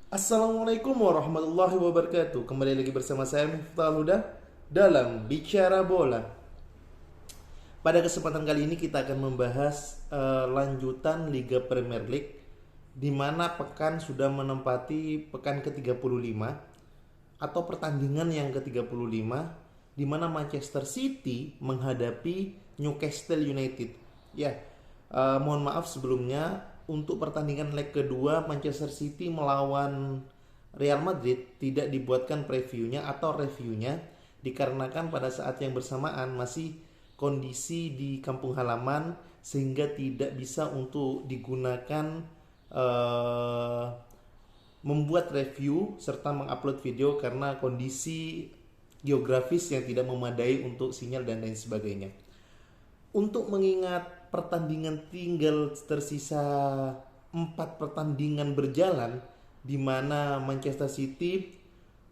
Assalamualaikum warahmatullahi wabarakatuh. Kembali lagi bersama saya Miftah Huda dalam Bicara Bola. Pada kesempatan kali ini kita akan membahas lanjutan Liga Premier League, di mana pekan sudah menempati pekan ke-35 atau pertandingan yang ke-35, di mana Manchester City menghadapi Newcastle United. Ya, mohon maaf sebelumnya, untuk pertandingan leg kedua Manchester City melawan Real Madrid tidak dibuatkan previewnya atau reviewnya, dikarenakan pada saat yang bersamaan masih kondisi di kampung halaman sehingga tidak bisa untuk digunakan eh, membuat review serta mengupload video karena kondisi geografis yang tidak memadai untuk sinyal dan lain sebagainya. Untuk mengingat pertandingan tinggal tersisa 4 pertandingan berjalan, di mana Manchester City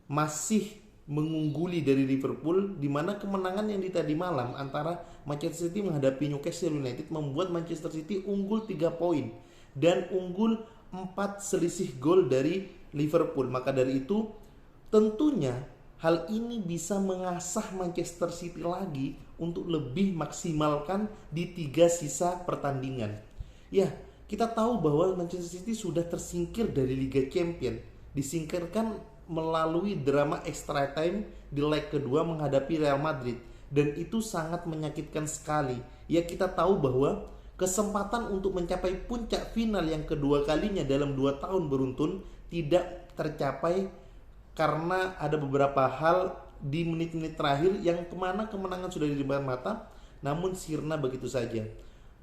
masih mengungguli dari Liverpool, di mana kemenangan yang di tadi malam antara Manchester City menghadapi Newcastle United membuat Manchester City unggul 3 poin dan unggul 4 selisih gol dari Liverpool. Maka dari itu tentunya hal ini bisa mengasah Manchester City lagi untuk lebih maksimalkan di 3 sisa pertandingan. Ya, kita tahu bahwa Manchester City sudah tersingkir dari Liga Champions, disingkirkan melalui drama extra time di leg kedua menghadapi Real Madrid, dan itu sangat menyakitkan sekali. Ya, kita tahu bahwa kesempatan untuk mencapai puncak final yang kedua kalinya dalam 2 tahun beruntun tidak tercapai karena ada beberapa hal di menit-menit terakhir yang kemana kemenangan sudah di depan mata namun sirna begitu saja.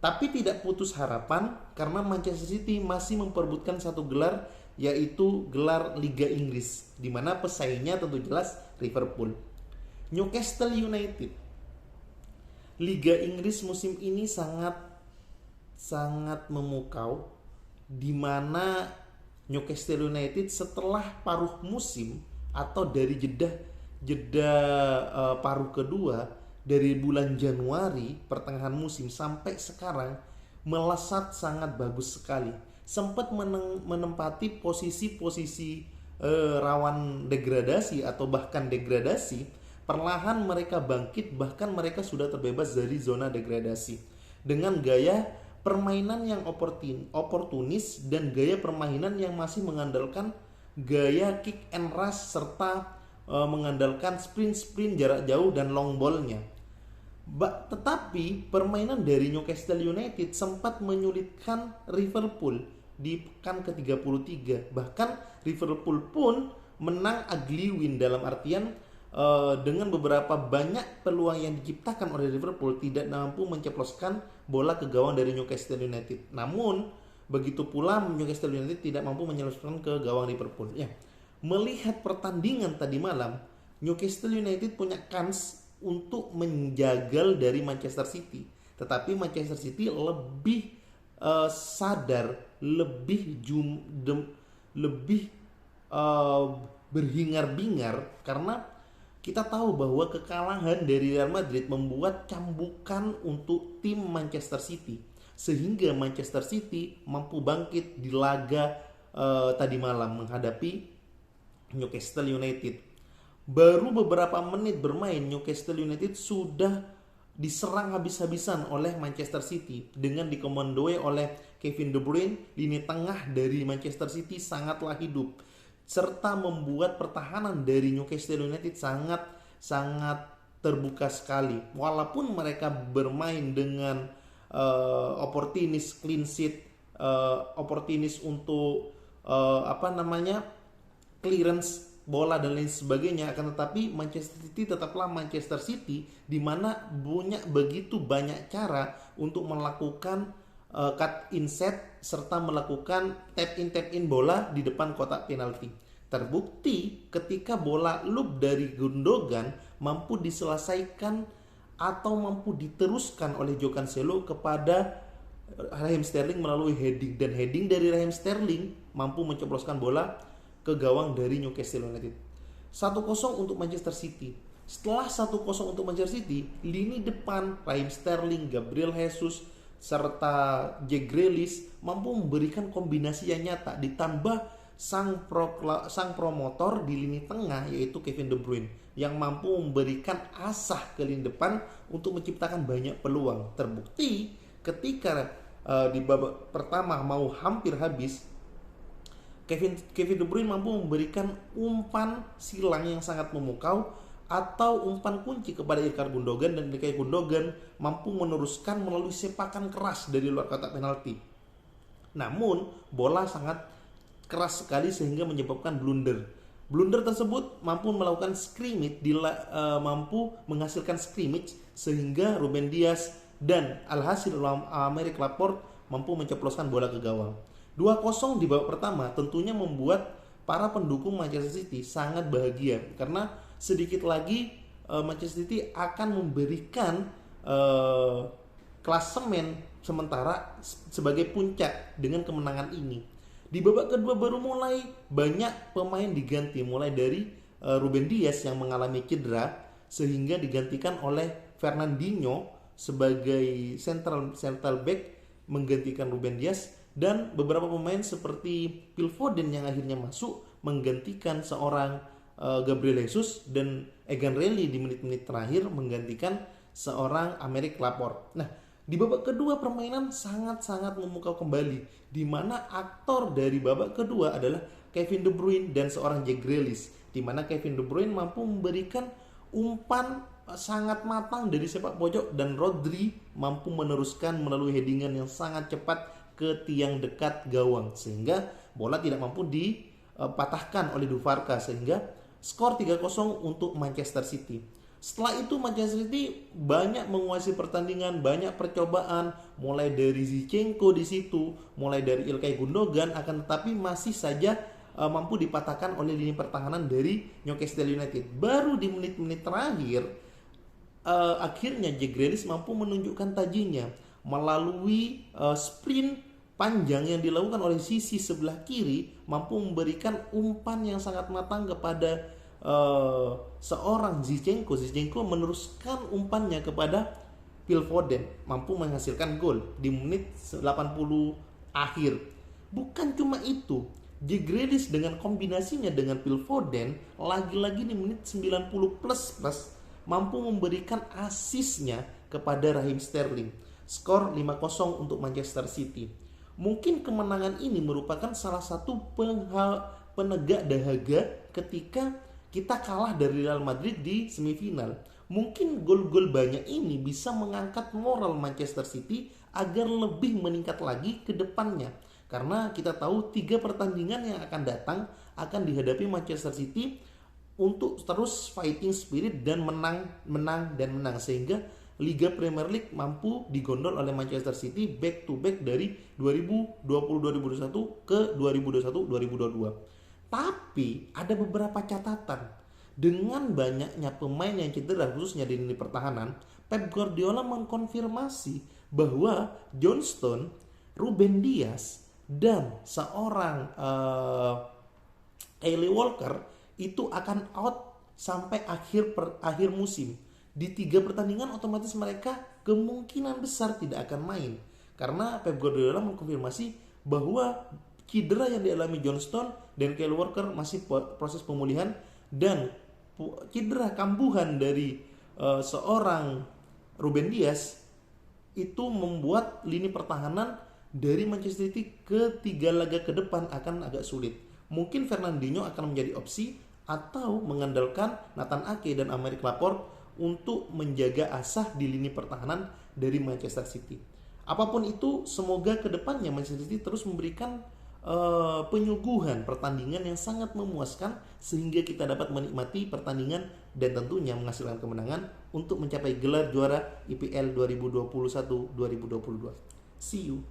Tapi tidak putus harapan karena Manchester City masih memperebutkan satu gelar, yaitu gelar Liga Inggris, di mana pesaingnya tentu jelas Liverpool. Newcastle United, Liga Inggris musim ini sangat sangat memukau, di mana Newcastle United setelah paruh musim atau dari jeda paruh kedua dari bulan Januari pertengahan musim sampai sekarang melesat sangat bagus sekali. Sempat menempati posisi-posisi rawan degradasi atau bahkan degradasi, perlahan mereka bangkit, bahkan mereka sudah terbebas dari zona degradasi dengan gaya permainan yang oportunis dan gaya permainan yang masih mengandalkan gaya kick and rush serta mengandalkan sprint jarak jauh dan long ballnya. Tetapi permainan dari Newcastle United sempat menyulitkan Liverpool di pekan ke-33. Bahkan Liverpool pun menang ugly win, dalam artian dengan beberapa banyak peluang yang diciptakan oleh Liverpool tidak mampu menceploskan bola ke gawang dari Newcastle United. Namun begitu pula Newcastle United tidak mampu menyelesaikan ke gawang Liverpool. Ya, melihat pertandingan tadi malam, Newcastle United punya kans untuk menjagal dari Manchester City. Tetapi Manchester City lebih sadar, lebih berhingar-bingar karena kita tahu bahwa kekalahan dari Real Madrid membuat cambukan untuk tim Manchester City, sehingga Manchester City mampu bangkit di laga tadi malam menghadapi Newcastle United. Baru beberapa menit bermain, Newcastle United sudah diserang habis-habisan oleh Manchester City dengan dikomandoi oleh Kevin De Bruyne. Lini tengah dari Manchester City sangatlah hidup, serta membuat pertahanan dari Newcastle United sangat terbuka sekali. Walaupun mereka bermain dengan opportunis clean sheet, opportunis untuk clearance bola dan lain sebagainya, akan tetapi Manchester City tetaplah Manchester City, di mana punya begitu banyak cara untuk melakukan cut in set serta melakukan tap in bola di depan kotak penalti. Terbukti ketika bola loop dari Gundogan mampu diselesaikan atau mampu diteruskan oleh Joe Cancelo kepada Raheem Sterling melalui heading, dan heading dari Raheem Sterling mampu menceploskan bola ke gawang dari Newcastle United. 1-0 untuk Manchester City. Setelah 1-0 untuk Manchester City, lini depan Raheem Sterling, Gabriel Jesus serta Jack Grealish mampu memberikan kombinasi yang nyata, ditambah sang promotor di lini tengah, yaitu Kevin De Bruyne, yang mampu memberikan asah ke lini depan untuk menciptakan banyak peluang. Terbukti ketika di babak pertama mau hampir habis, Kevin De Bruyne mampu memberikan umpan silang yang sangat memukau atau umpan kunci kepada Ilkay Gundogan, dan Ilkay Gundogan mampu meneruskan melalui sepakan keras dari luar kotak penalti. Namun bola sangat keras sekali sehingga menyebabkan blunder. Blunder tersebut mampu melakukan scrimmage, mampu menghasilkan scrimmage sehingga Ruben Dias dan alhasil Aymeric Laporte mampu menceploskan bola ke gawang. 2-0 di babak pertama tentunya membuat para pendukung Manchester City sangat bahagia, karena sedikit lagi Manchester City akan memberikan klasemen sementara sebagai puncak dengan kemenangan ini. Di babak kedua baru mulai banyak pemain diganti, mulai dari Ruben Dias yang mengalami cedera sehingga digantikan oleh Fernandinho sebagai central back menggantikan Ruben Dias, dan beberapa pemain seperti Phil Foden yang akhirnya masuk menggantikan seorang Gabriel Jesus, dan Egan Reilly di menit-menit terakhir menggantikan seorang Aymeric Laporte. Nah, di babak kedua permainan sangat-sangat memukau kembali, di mana aktor dari babak kedua adalah Kevin De Bruyne dan seorang Jack Grealish, di mana Kevin De Bruyne mampu memberikan umpan sangat matang dari sepak pojok, dan Rodri mampu meneruskan melalui headingan yang sangat cepat ke tiang dekat gawang sehingga bola tidak mampu dipatahkan oleh Dufarka, sehingga skor 3-0 untuk Manchester City. Setelah itu Manchester City banyak menguasai pertandingan, banyak percobaan, mulai dari Zinchenko di situ, mulai dari Ilkay Gundogan, akan tetapi masih saja mampu dipatahkan oleh lini pertahanan dari Newcastle United. Baru di menit-menit terakhir akhirnya Jack Grealish mampu menunjukkan tajinya melalui sprint panjang yang dilakukan oleh sisi sebelah kiri, mampu memberikan umpan yang sangat matang kepada seorang Zinchenko. Zinchenko meneruskan umpannya kepada Phil Foden, mampu menghasilkan gol di menit 80 akhir. Bukan cuma itu, Jack Grealish dengan kombinasinya dengan Phil Foden lagi-lagi di menit 90 plus mampu memberikan asisnya kepada Raheem Sterling. Skor 5-0 untuk Manchester City. Mungkin kemenangan ini merupakan salah satu penegak dahaga ketika kita kalah dari Real Madrid di semifinal. Mungkin gol-gol banyak ini bisa mengangkat moral Manchester City agar lebih meningkat lagi ke depannya. Karena kita tahu 3 pertandingan yang akan datang akan dihadapi Manchester City untuk terus fighting spirit dan menang. Sehingga Liga Premier League mampu digondol oleh Manchester City back to back dari 2020-2021 ke 2021-2022. Tapi ada beberapa catatan. Dengan banyaknya pemain yang cedera khususnya di lini pertahanan, Pep Guardiola mengkonfirmasi bahwa John Stones, Ruben Dias, dan seorang Kyle Walker itu akan out sampai akhir musim. Di 3 pertandingan otomatis mereka kemungkinan besar tidak akan main, karena Pep Guardiola mengkonfirmasi bahwa cedera yang dialami John Stones dan Kyle Walker masih proses pemulihan, dan cedera kambuhan dari seorang Ruben Dias itu membuat lini pertahanan dari Manchester City ke 3 laga ke depan akan agak sulit. Mungkin Fernandinho akan menjadi opsi, atau mengandalkan Nathan Ake dan Aymeric Laporte untuk menjaga asah di lini pertahanan dari Manchester City. Apapun itu, semoga kedepannya Manchester City terus memberikan penyuguhan pertandingan yang sangat memuaskan sehingga kita dapat menikmati pertandingan dan tentunya menghasilkan kemenangan untuk mencapai gelar juara IPL 2021-2022. See you.